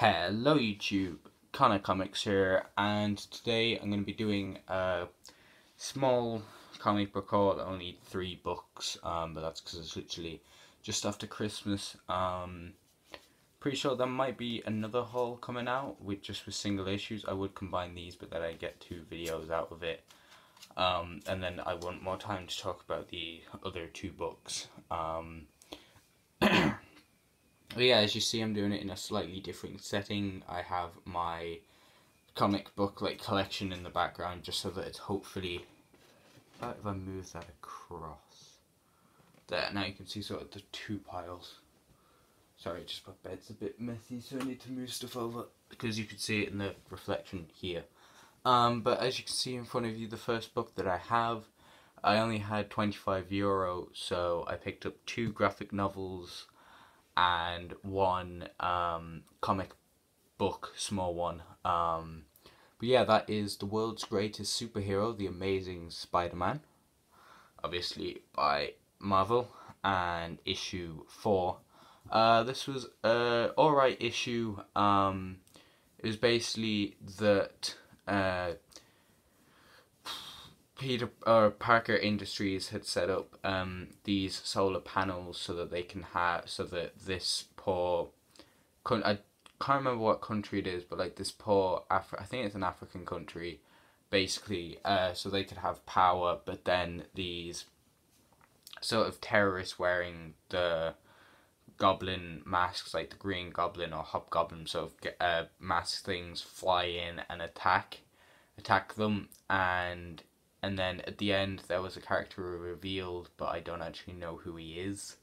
Hello YouTube, Connor Comics here, and today I'm going to be doing a small comic book haul, only 3 books, but that's because it's literally just after Christmas. Pretty sure there might be another haul coming out with single issues. I would combine these, but then I get 2 videos out of it, and then I want more time to talk about the other 2 books. But yeah, as you see, I'm doing it in a slightly different setting. I have my comic book collection in the background, just so that it's hopefully, if I move that across there, now you can see sort of the 2 piles. Sorry, just my bed's a bit messy, so I need to move stuff over because you can see it in the reflection here. But as you can see in front of you, the first book that I have, I only had €25, so I picked up 2 graphic novels and 1 comic book, small one. But yeah, that is The World's Greatest Superhero, The Amazing Spider-Man, obviously by Marvel, and issue 4. This was a alright issue. It was basically that Parker Industries had set up these solar panels so that they can this poor I can't remember what country it is, but this poor I think it's an African country, basically, so they could have power, but then these sort of terrorists wearing the goblin masks, like the Green Goblin or Hobgoblin sort of mask things, fly in and attack them, and then at the end there was a character revealed, but I don't actually know who he is.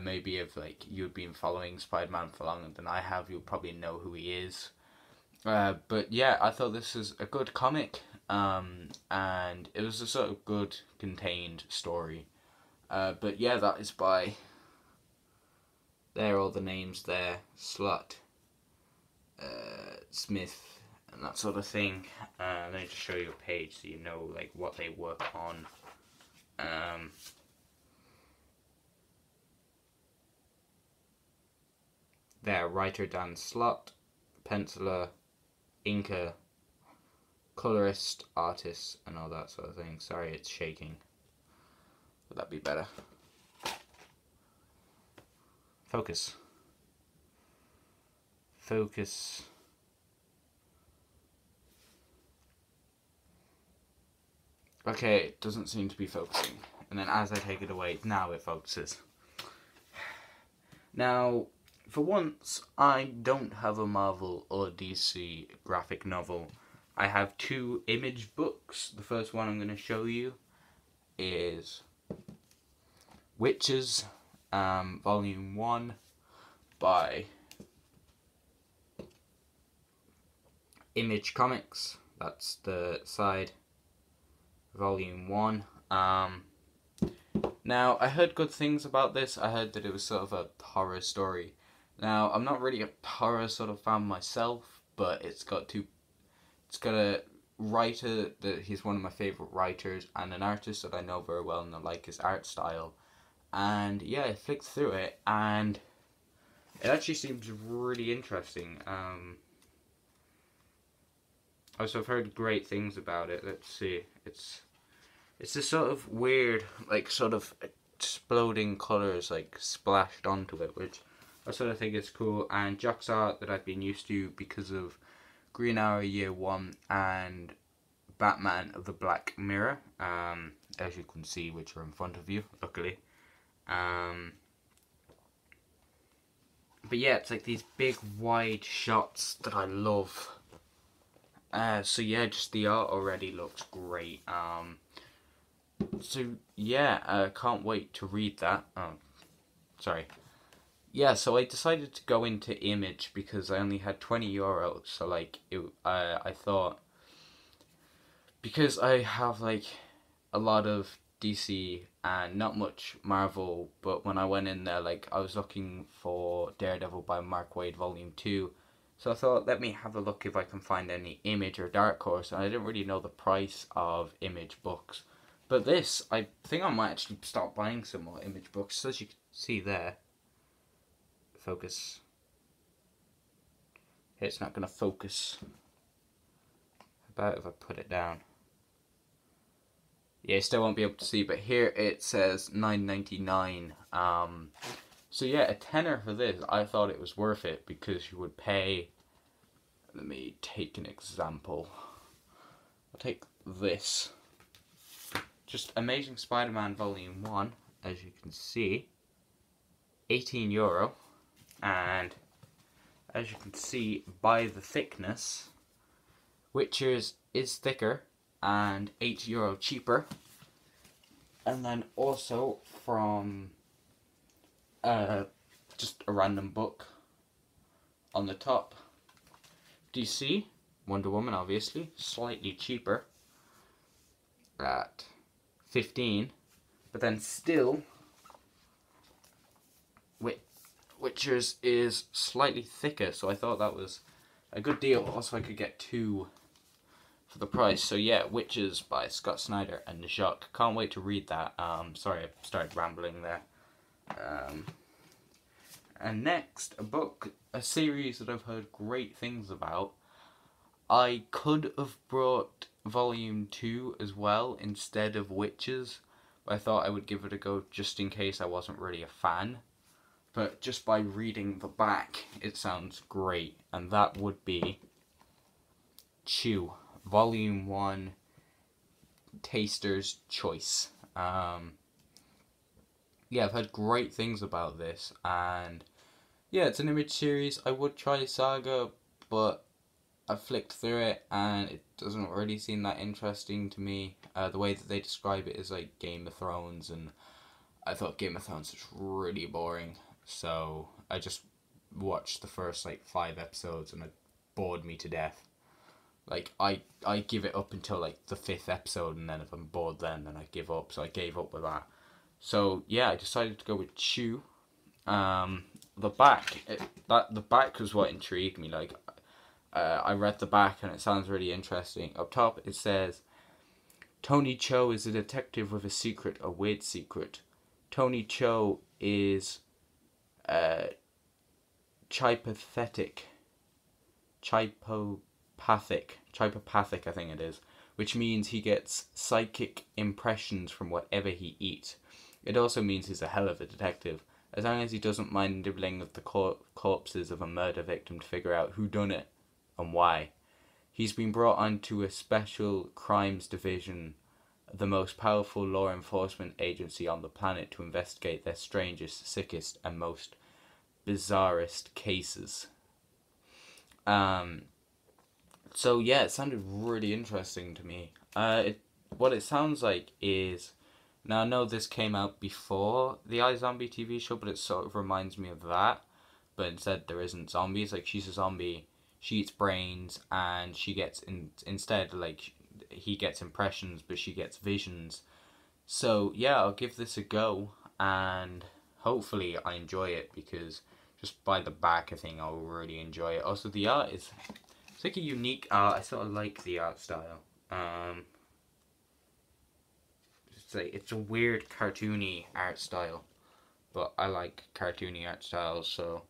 Maybe if you've been following Spider-Man for longer than I have, you'll probably know who he is. But yeah, I thought this was a good comic, and it was a sort of good contained story. But yeah, that is by, there are all the names there, Slott, Smith, and that sort of thing. Let me just show you a page so you know what they work on. There, writer Dan Slott, penciler, inker, colorist, artist, and all that sort of thing. Sorry, it's shaking. Would that be better? Focus. Focus. Okay, it doesn't seem to be focusing. And then as I take it away, now it focuses. Now, for once, I don't have a Marvel or DC graphic novel. I have 2 Image books. The first one I'm going to show you is Witches, Volume 1 by Image Comics. That's the side. Volume 1. Now, I heard good things about this. I heard that it was sort of a horror story. Now, I'm not really a horror sort of fan myself, but it's got a writer that he's one of my favourite writers, and an artist that I know very well and I like his art style. And yeah, I flicked through it, and it actually seems really interesting. Also, I've heard great things about it. Let's see. It's this sort of weird, sort of exploding colours, splashed onto it, which I sort of think is cool. And Jock's art that I've been used to because of Green Arrow Year 1 and Batman of the Black Mirror, as you can see, which are in front of you, luckily. But yeah, it's these big wide shots that I love. So yeah, just the art already looks great. So yeah, I can't wait to read that. Oh, sorry. Yeah, so I decided to go into Image because I only had €20. So I thought, because I have a lot of DC and not much Marvel, but when I went in there, I was looking for Daredevil by Mark Waid Volume 2. So I thought, let me have a look if I can find any Image or Dark Horse, and I didn't really know the price of Image books. But this, I think I might actually start buying some more Image books. As you can see there, focus. It's not going to focus. How about if I put it down? Yeah, you still won't be able to see, but here it says $9.99. So yeah, a tenner for this. I thought it was worth it because you would pay. Let me take an example. I'll take this. Just Amazing Spider-Man Volume 1, as you can see, €18. And as you can see by the thickness, Witcher's is thicker and €8 cheaper. And then also from just a random book on the top, DC, Wonder Woman obviously, slightly cheaper at 15, but then still Witcher's is slightly thicker, so I thought that was a good deal. Also, I could get 2 for the price. So yeah, Witches by Scott Snyder and Jacques. Can't wait to read that. Sorry, I started rambling there. And next, a series that I've heard great things about. I could have brought Volume 2 as well instead of Witches, but I thought I would give it a go just in case I wasn't really a fan. But just by reading the back, it sounds great, and that would be Chew, Volume 1, Taster's Choice. Yeah, I've heard great things about this, and yeah, it's an Image series. I would try Saga, but I flicked through it, and it doesn't really seem that interesting to me. The way that they describe it is like Game of Thrones, and I thought Game of Thrones was really boring. So I just watched the first like 5 episodes and it bored me to death. Like I give it up until like the 5th episode, and then if I'm bored then I give up. So I gave up with that. So yeah, I decided to go with Chew. The back was what intrigued me. Like I read the back and it sounds really interesting. Up top it says, Tony Cho is a detective with a secret, a weird secret. Tony Cho is chipopathic, I think it is, which means he gets psychic impressions from whatever he eats. It also means he's a hell of a detective, as long as he doesn't mind nibbling at the corpses of a murder victim to figure out who done it and why. He's been brought onto a special crimes division, the most powerful law enforcement agency on the planet, to investigate their strangest, sickest, and most bizarrest cases. So yeah, it sounded really interesting to me. What it sounds like is, now I know this came out before the iZombie TV show, but it sort of reminds me of that. But instead, there isn't zombies. Like, she's a zombie, she eats brains, and she gets instead, like, he gets impressions, but she gets visions. So yeah, I'll give this a go, and hopefully I enjoy it, because just by the back I think I'll really enjoy it. Also, the art it's like a unique art. I sort of like the art style. It's a weird cartoony art style, but I like cartoony art styles, so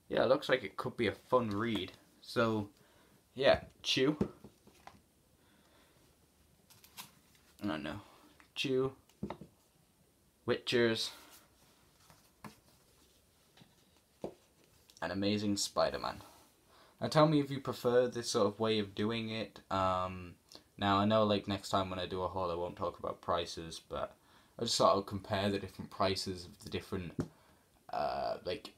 yeah, it looks like it could be a fun read. So yeah, Chew. I don't know. Chew, Witchers, and Amazing Spider-Man. Now tell me if you prefer this sort of way of doing it. Now I know, like, next time when I do a haul I won't talk about prices, but I just thought I would compare the different prices of the different like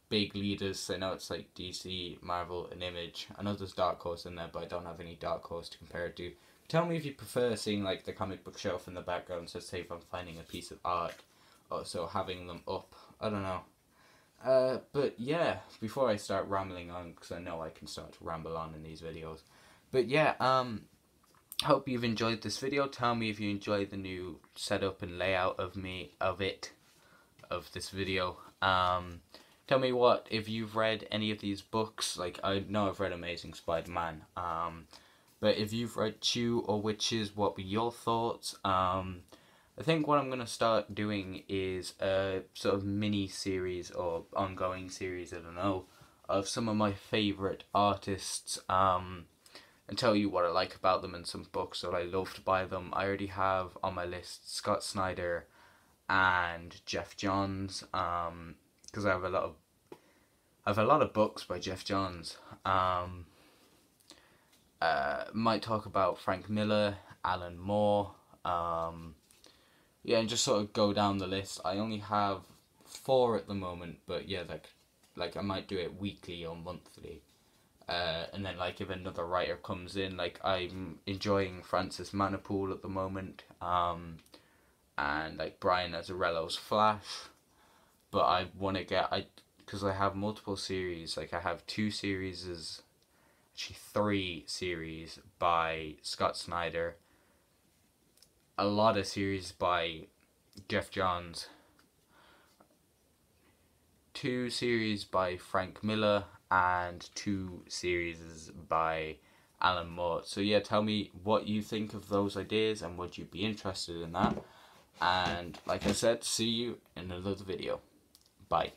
big leaders. I know it's like DC, Marvel, and Image. I know there's Dark Horse in there, but I don't have any Dark Horse to compare it to. Tell me if you prefer seeing like the comic book shelf in the background, so say if I'm finding a piece of art, or so having them up. I don't know. But yeah, before I start rambling on, because I know I can start to ramble on in these videos. But yeah, hope you've enjoyed this video. Tell me if you enjoyed the new setup and layout of this video. Tell me if you've read any of these books. Like, I know I've read Amazing Spider-Man. But if you've read Chew or Witches, what were your thoughts? I think what I'm going to start doing is a sort of mini series or ongoing series, I don't know, of some of my favourite artists, and tell you what I like about them and some books that I love to buy them. I already have on my list Scott Snyder and Geoff Johns, because I have a lot of books by Geoff Johns. Might talk about Frank Miller, Alan Moore, yeah, and just sort of go down the list. I only have 4 at the moment, but yeah, like I might do it weekly or monthly. And then like if another writer comes in, like I'm enjoying Francis Manapul at the moment, and like Brian Azzarello's Flash, but I want to because I have multiple series. Like I have 2 series, actually 3 series by Scott Snyder, a lot of series by Geoff Johns, 2 series by Frank Miller, and 2 series by Alan Moore. So yeah, tell me what you think of those ideas and would you be interested in that. And like I said, see you in another video. Bye.